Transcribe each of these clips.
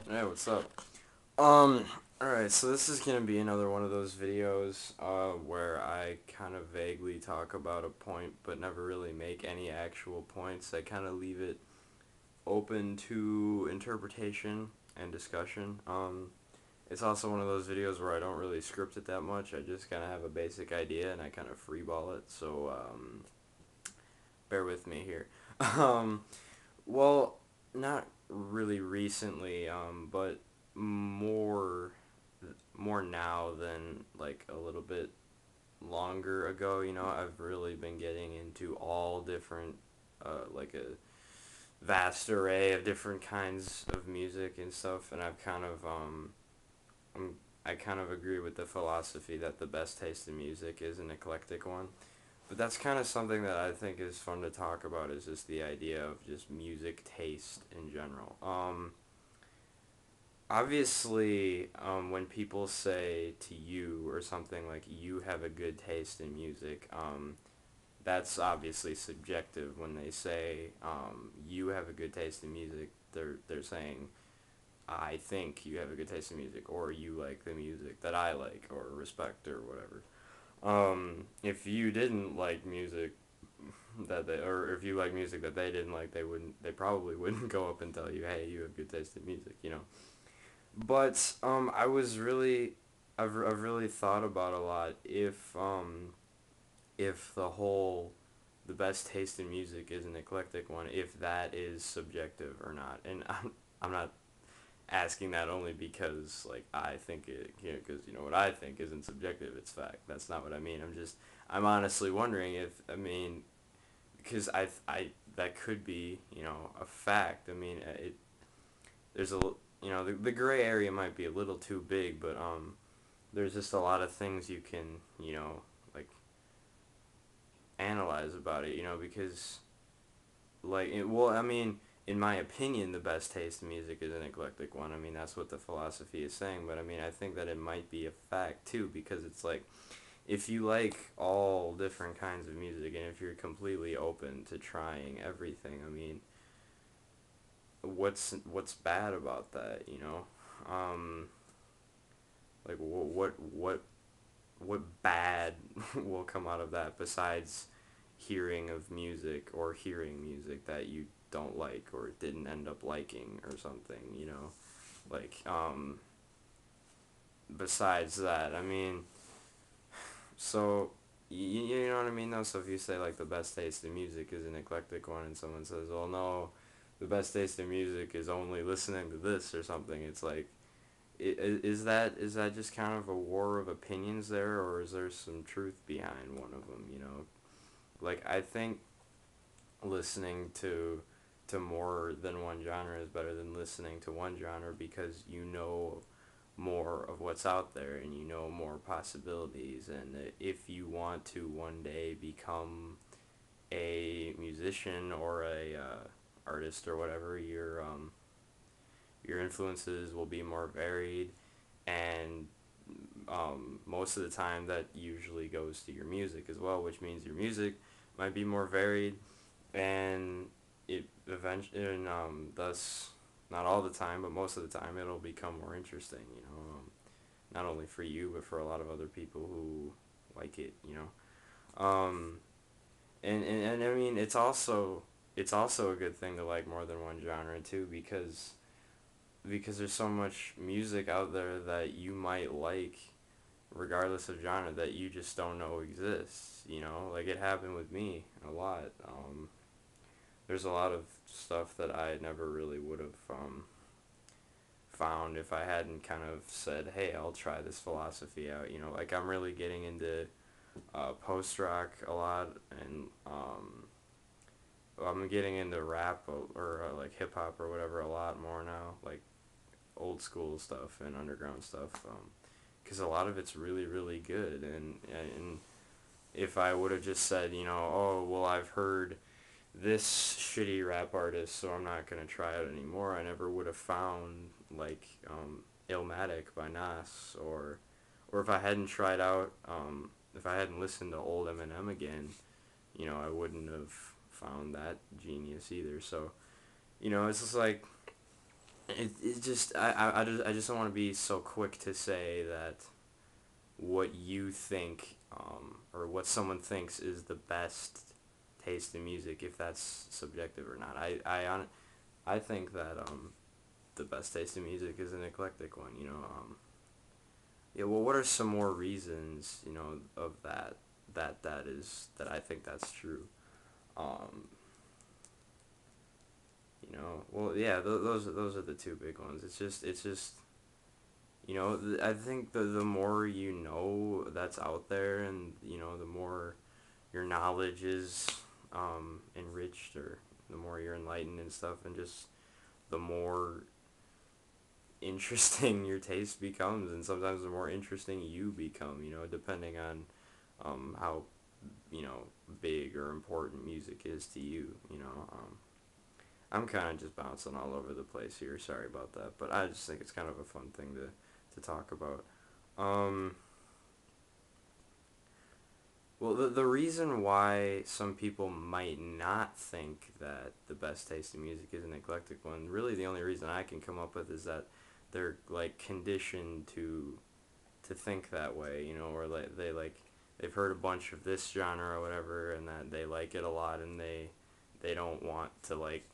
Hey, what's up? Alright, so this is gonna be another one of those videos, where I kind of vaguely talk about a point, but never really make any actual points. I kind of leave it open to interpretation and discussion. It's also one of those videos where I don't really script it that much. I just kind of have a basic idea and I kind of freeball it, so, bear with me here. Um, well, not really recently, but more more now than like a little bit longer ago. I've really been getting into all different, like a vast array of different kinds of music and stuff, and I'm, I kind of agree with the philosophy that the best taste in music is an eclectic one. But that's kind of something that I think is fun to talk about, is just the idea of just music taste in general. Obviously, when people say to you or something like you have a good taste in music, that's obviously subjective. When they say you have a good taste in music, they're saying I think you have a good taste in music, or you like the music that I like or respect or whatever. If you didn't like music or if you like music that they didn't like, they probably wouldn't go up and tell you, hey, you have good taste in music. But I've really thought about a lot if the best taste in music is an eclectic one, if that is subjective or not. And I'm not asking that only because like I think it, because what I think isn't subjective, it's fact. That's not what I mean. I'm honestly wondering if, I mean, because I that could be, a fact. I mean, there's the gray area might be a little too big, but there's just a lot of things you can, like analyze about it, because well, I mean, in my opinion, the best taste in music is an eclectic one. I mean, that's what the philosophy is saying, but I mean, I think that it might be a fact too, because it's like if you like all different kinds of music and if you're completely open to trying everything, I mean, what's bad about that, like what bad will come out of that besides hearing of music or hearing music that you don't like or didn't end up liking or something. Like, besides that, I mean, so you know what I mean though. So if you say like the best taste in music is an eclectic one, and someone says, "Well, no, the best taste in music is only listening to this or something," it's like, is that just kind of a war of opinions there, or is there some truth behind one of them? Like I think listening to more than one genre is better than listening to one genre, because you know more of what's out there and you know more possibilities, and if you want to one day become a musician or a artist or whatever, your influences will be more varied, and most of the time that usually goes to your music as well, which means your music might be more varied, and it eventually, and thus not all the time, but most of the time it'll become more interesting. Not only for you, but for a lot of other people who like it. And I mean, it's also a good thing to like more than one genre too, because there's so much music out there that you might like regardless of genre that you just don't know exists. Like it happened with me a lot. There's a lot of stuff that I never really would have found if I hadn't kind of said, hey, I'll try this philosophy out. Like I'm really getting into post rock a lot, and I'm getting into rap or like hip hop or whatever a lot more now, like old school stuff and underground stuff, because a lot of it's really really good, and if I would have just said, oh well, I've heard this shitty rap artist, so I'm not gonna try it anymore, I never would have found like Illmatic by Nas, or if I hadn't tried out, if I hadn't listened to old Eminem again, I wouldn't have found that genius either. So it's just like it just I just don't want to be so quick to say that what you think, or what someone thinks is the best taste in music, if that's subjective or not. I think that the best taste in music is an eclectic one. Yeah. Well, what are some more reasons, of that I think that's true? Um, well, yeah, those are the two big ones. It's just I think the more that's out there, and the more your knowledge is enriched, or the more you're enlightened and stuff, and just the more interesting your taste becomes, and sometimes the more interesting you become, depending on how you know big or important music is to you. I'm kind of just bouncing all over the place here. Sorry about that, but I just think it's kind of a fun thing to talk about. Um, well, the reason why some people might not think that the best taste in music is an eclectic one, really the only reason I can come up with is that they're like conditioned to think that way, or like they've heard a bunch of this genre or whatever, and that they like it a lot, and they don't want to, like,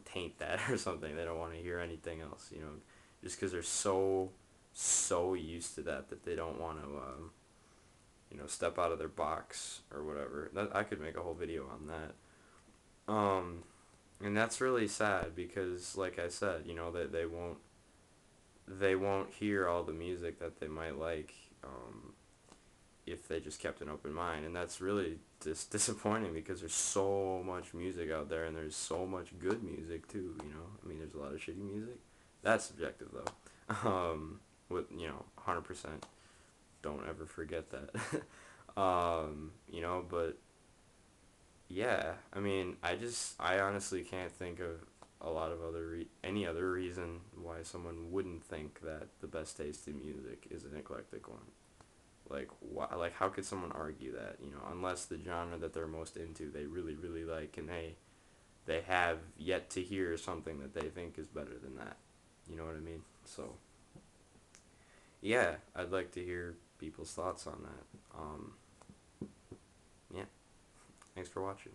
taint that or something. They don't want to hear anything else, just because they're so used to that they don't want to step out of their box or whatever. I could make a whole video on that. And that's really sad because, like I said, that they won't hear all the music that they might like, if they just kept an open mind, and that's really just disappointing because there's so much music out there, and there's so much good music too. I mean, there's a lot of shitty music. That's subjective though. With 100%. Don't ever forget that. But yeah, I mean, I honestly can't think of a lot of any other reason why someone wouldn't think that the best taste in music is an eclectic one. Like, why? Like, how could someone argue that? Unless the genre that they're most into they really really like, and they have yet to hear something that they think is better than that. You know what I mean? So yeah, I'd like to hear people's thoughts on that. Yeah, thanks for watching.